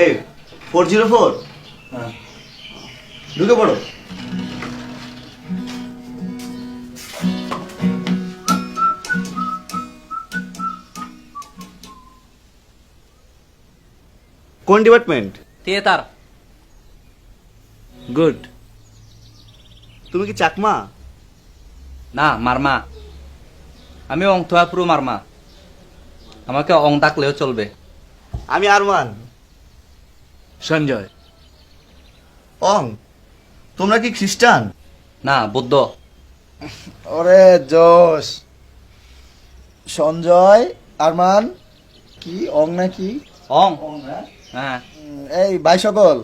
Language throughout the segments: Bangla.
এই 404 হ্যাঁ ঢুকে পড়ো। কোন ডিপার্টমেন্ট? থিয়েটার। গুড। তুমি কি চাকমা? না, মারমা। আমি অং থোয়াপুরু মারমা। আমাকে অং ডাকলেও চলবে। আমি আরমান। সঞ্জয়। অং, তোমরা কি খ্রিস্টান? না, বুদ্ধ। ওরে জোশ। সঞ্জয়, আরমান, কি অং নাকি? অং। হ্যাঁ। এই ভাই সকল,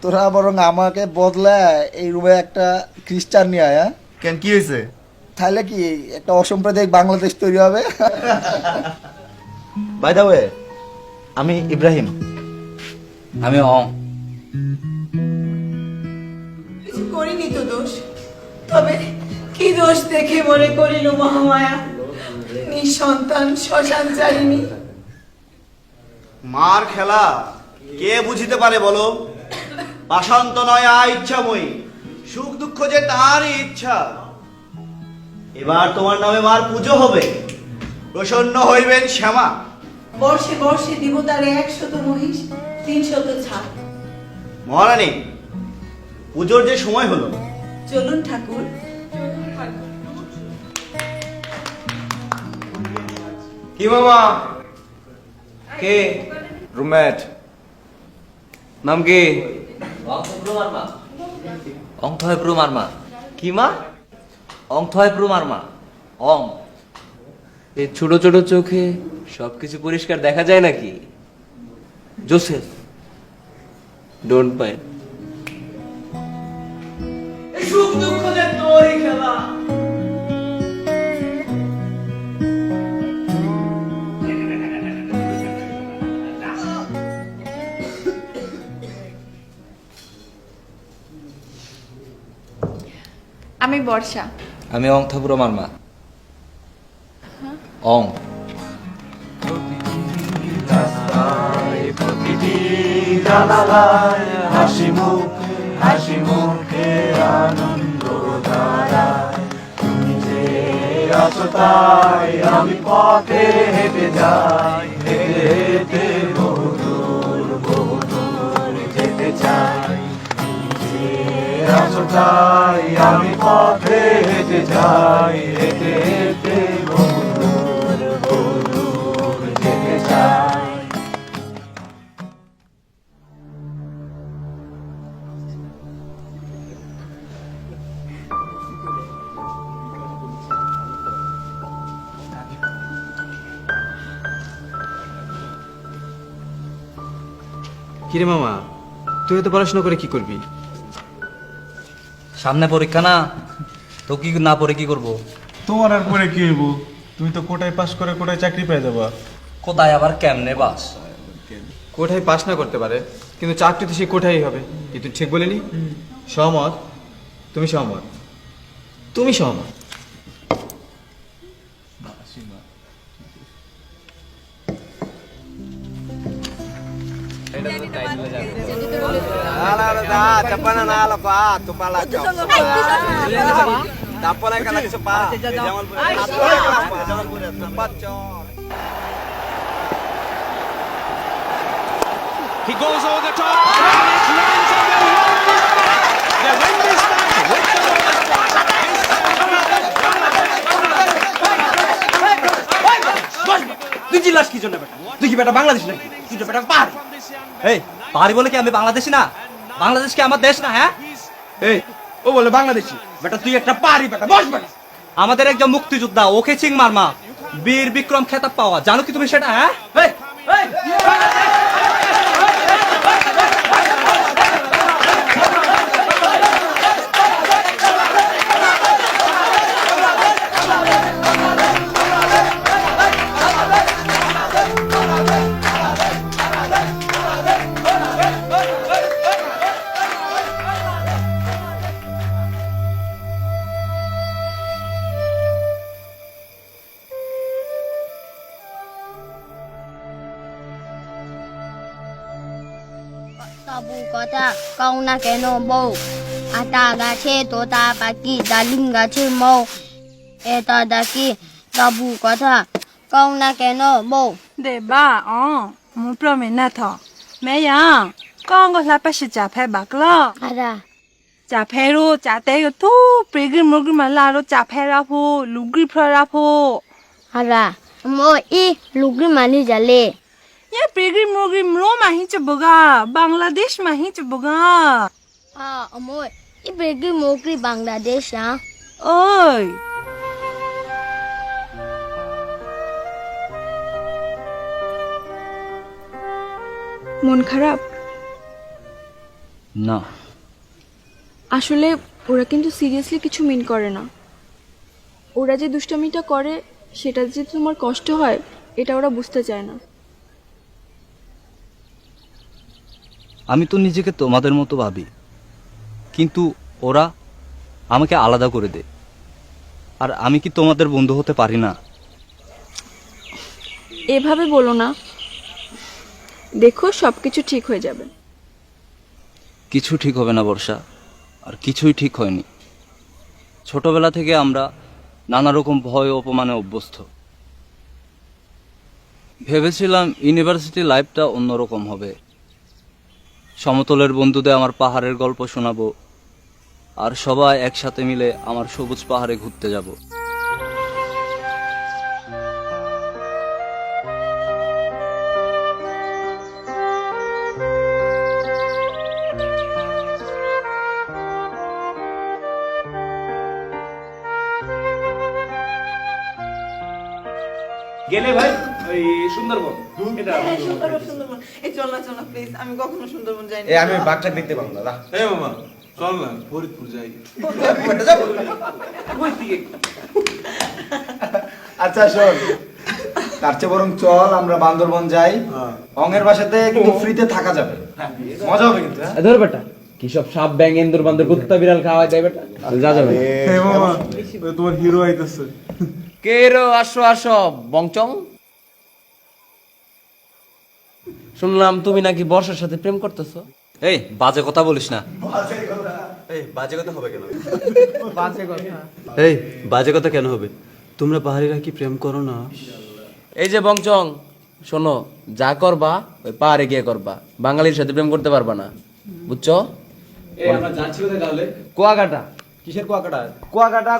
তোরা বরং আমাকে বদলা এই রুমে একটা খ্রিস্টান নিয়ে আয়, হ্যাঁ? কেন, কি হয়েছে? তাহলে কি একটা অসাম্প্রদায়িক বাংলাদেশ তৈরি হবে? বাই দা ওয়ে, আমি ইব্রাহিম। আমি অং। কিছু করিনি তো দোষ, তবে কি দোষ দেখে মনে করিল মহামায়া নিঃসন্তান শ্মশান চারিনি। মার খেলা কে বুঝিতে পারে বলো? বাসন্ত নয় ইচ্ছাময়ী, সুখ দুঃখ যে তারই ইচ্ছা। এবার তোমার নামে মার পুজো হবে, প্রসন্ন হইবেন শ্যামা। বর্ষে বর্ষে দিব তার 100 মহিষ, 300 ছাড়। মহারানী, পুজোর যে সময় হলো, চলুন ঠাকুর। কি মামা? কে? রুমমেট। নাম কি? অং থয়প্রু মারমা। কি মা? অং থয়প্রু মারমা। অং। এই ছোট ছোট চোখে সবকিছু পরিষ্কার দেখা যায় নাকি? জোসেফ। Don't mind. সুখ দুঃখ যে তোরই খেলা। আমি বর্ষা। আমি অং থয়প্রু মারমা। অং। হাসি মুখে আনন্দ ধারায় তুমি যে আছো তাই আমি পথে হেঁটে যাই, হেঁটে হেঁটে বহুদূর যেতে চাই। তুমি যে আছো তাই আমি পথে হেঁটে যাই, হেঁটে হেঁটে বহুদূর যেতে চাই। কিরে মামা, তুই তো পড়াশোনা করে কি করবি? সামনে পরীক্ষা না, তো কি না পড়ে কি করব? তোমার আর পরে কি হইব? তুমি তো কোটায় পাস করে কোটায় চাকরি পেয়ে যাবা। কোথায় আবার কেমনে বাস? কোঠায় পাস না করতে পারে, কিন্তু চাকরি তো সে কোঠায় হবে। কি তুই ঠিক বলিনি? সহমত? তুমি সহমত? তুমি সহমত? He goes over the top and it lands on the wall. The wind is back with the তুই জিজ্ঞাস কি জন্য বেটা? তুই কি বেটা বাংলাদেশ নাকি? তুই তো বেটা পাহাড়ি। এই পাহাড়ি বলে কি আমি বাংলাদেশি না? বাংলাদেশ কি আমার দেশ না? হ্যাঁ, এই, ও বলে বাংলাদেশি। বেটা তুই একটা পাহাড়ি বেটা, বস বেটা। আমাদের একজন মুক্তিযোদ্ধা, ওকে চিং মারমা, বীর বিক্রম খেতাব পাওয়া, জানো কি তুমি সেটা? হ্যাঁ, এই, এই, বাবু কথা কও না কেন বউ আতা গাছে তোতা পাখি ডালিম গাছে মৌ এটা ডাকি বাবু কথা কও না কেন বউ Để ba muốn pro mình nè thọ. Mẹ ya, con có là bác sĩ trả phép bạc lo. আদা Trả phép rồi, trả té rồi thu, bigri mugri mà la rồi trả phép ra phu, lugri pro ra phu. আদা মই ই লুগরি মানি জালে Nhá bigri mugri mlo mà hi cho boga, Bangladesh mà hi cho boga. মই ই বেগি মোগরি বাংলাদেশ Ôi, মন খারাপ? না আসলে ওরা কিন্তু সিরিয়াসলি কিছু মিন করে না। ওরা যে দুষ্টামিটা করে সেটা যে তোমার কষ্ট হয় এটা ওরা বুঝতে চায় না। আমি তো নিজেকে তোমাদের মতো ভাবি, কিন্তু ওরা আমাকে আলাদা করে দেয়। আর আমি কি তোমাদের বন্ধু হতে পারি না? এভাবে বলো না, দেখো সব কিছু ঠিক হয়ে যাবে। কিছু ঠিক হবে না বর্ষা, আর কিছুই ঠিক হয়নি। ছোটবেলা থেকে আমরা নানা রকম ভয় অপমানে অভ্যস্ত। ভেবেছিলাম ইউনিভার্সিটি লাইফটা অন্যরকম হবে। সমতলের বন্ধুদের আমার পাহাড়ের গল্প শোনাবো, আর সবাই একসাথে মিলে আমার সবুজ পাহাড়ে ঘুরতে যাব। গেলে ভাই ওই সুন্দরবন এটা সুন্দরবন এই চল না প্লিজ আমি কখনো সুন্দরবন যাইনি আমি বাঘটা দেখতে পাবো না এই মামা চল না ফরিদপুর যাই। আচ্ছা শোন, তার চেয়ে বরং চল আমরা বান্দরবন যাই। অঙ্গের বাসাতে কিন্তু ফ্রিতে থাকা যাবে, মজা হবে কিন্তু। ধর বেটা, কি সব সাপ ব্যাং ইন্দুর বান্দর কুত্তা বিড়াল খাওয়া দেয় বেটা, যা যাবে না। এই মামা ওই তোমার হিরো আইতেছে। কে রো, আসো আসো বংচং। শুনলাম তুমি নাকি বর্ষার সাথে প্রেম করতেছো। এই বাজে কথা বলিস না। এই বাজে কথা হবে কেন? এই বাজে কথা কেন হবে? তোমরা পাহাড়িরা কি প্রেম করো না? এই যে বংচং, শোনো, যা করবা ওই পাহাড়ে গিয়ে করবা, বাঙালির সাথে প্রেম করতে পারবা না, বুঝছো? আমরা যাচ্ছি কোথায় তাহলে? কুয়াকাটা। কিসের কুয়াকাটা? কুয়াকাটা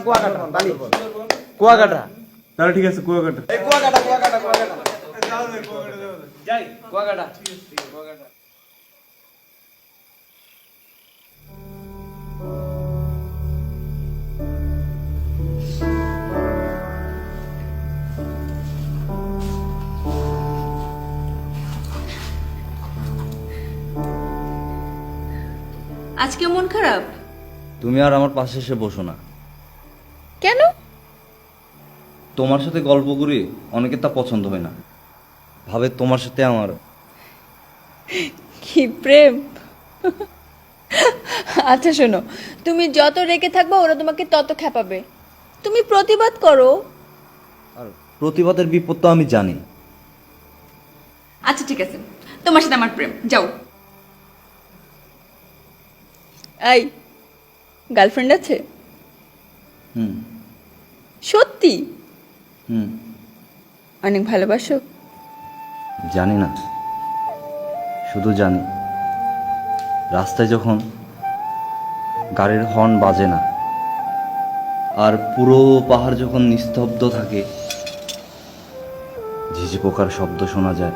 কুয়াকাটা। তাহলে ঠিক আছে কুয়াকাটা। যাই কুয়াকাটা। আজকে মন খারাপ তুমি আর আমার পাশে এসে বসো না। কেন? তোমার সাথে গল্প করি, অনেকে তা পছন্দ হয় না, ভাবে তোমার সাথে আমার। কি প্রেম? আচ্ছা শোনো, তুমি যত রেগে থাকবে ওরা তোমাকে তত খেপাবে, তুমি প্রতিবাদ করো। আর প্রতিবাদের বিপদ তো আমি জানি। আচ্ছা ঠিক আছে, তোমার সাথে আমার প্রেম, যাও। এই গার্লফ্রেন্ড আছে? হুম সত্যি? হুম অনেক ভালোবাসো? জানি না, শুধু জানি রাস্তায় যখন গাড়ির হর্ন বাজে না, আর পুরো পাহাড় যখন নিস্তব্ধ থাকে, ঝিঝি পোকার শব্দ শোনা যায়,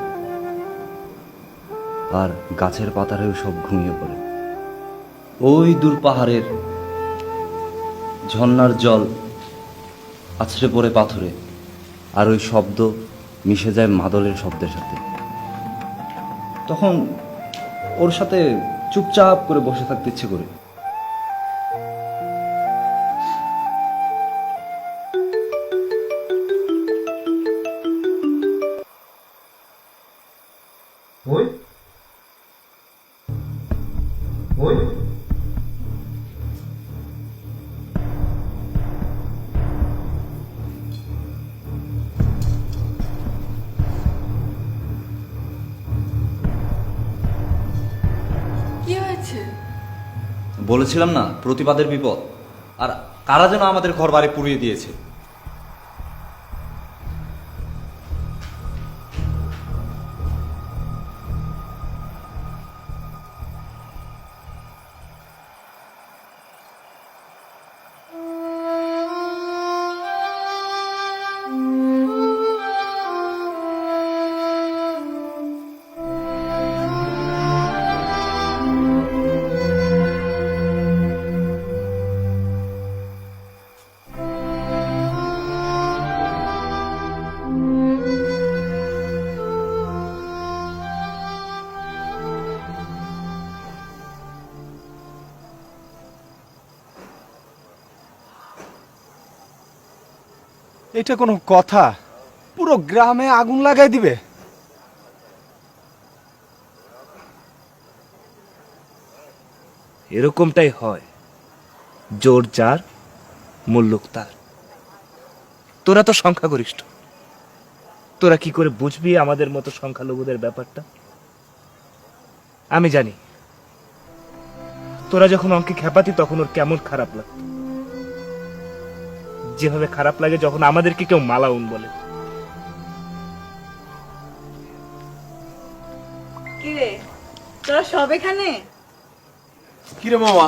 আর গাছের পাতারেও সব ঘুমিয়ে পড়ে, ওই দূর পাহাড়ের ঝর্ণার জল আছড়ে পড়ে পাথরে, আর ওই শব্দ মিশে যায় মাদলের শব্দের সাথে, তখন ওর সাথে চুপচাপ করে বসে থাকতে ইচ্ছে করে। বলেছিলাম না প্রতিবাদের বিপদ, আর কারা যেন আমাদের ঘর বাড়ি পুড়িয়ে দিয়েছে। এটা কোনো কথা? পুরো গ্রামে আগুন লাগাই দিবে? এরকমটাই হয়, জোর যার মুল্লুক তার। তোরা তো সংখ্যাগরিষ্ঠ, তোরা কি করে বুঝবি আমাদের মতো সংখ্যালঘুদের ব্যাপারটা? আমি জানি তোরা যখন অঙ্কে খেপাতি তখন ওর কেমন খারাপ লাগতো, যেভাবে খারাপ লাগে যখন আমাদেরকে কেউ মালাউন বলে। কিরে তোরা সব এখানে? কিরে মামা,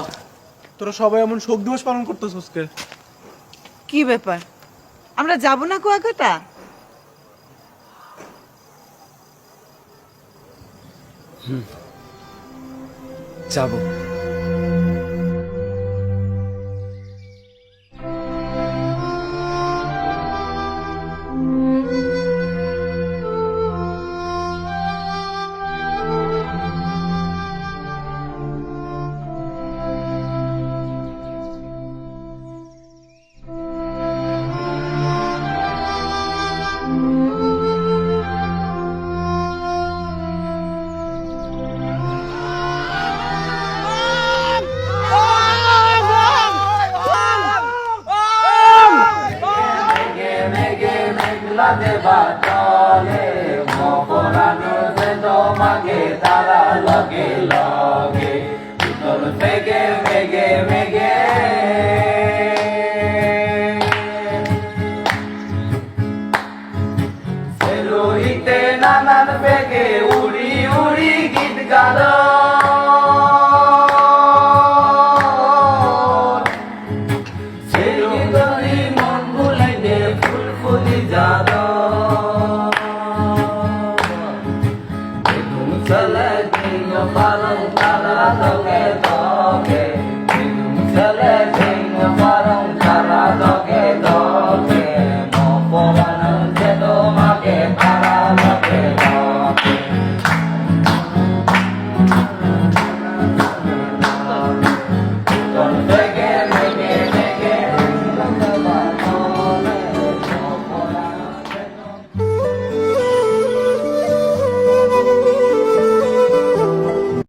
তোরা সবাই এমন শোক দিবস পালন করতেছস কে? কি ব্যাপার, আমরা যাব না কুয়াকাটা? যাবো। নানান বেগে উড়ি উড়ি গীত গালো, সেই মন ভুলাইলে ফুল ফুলি যাবে।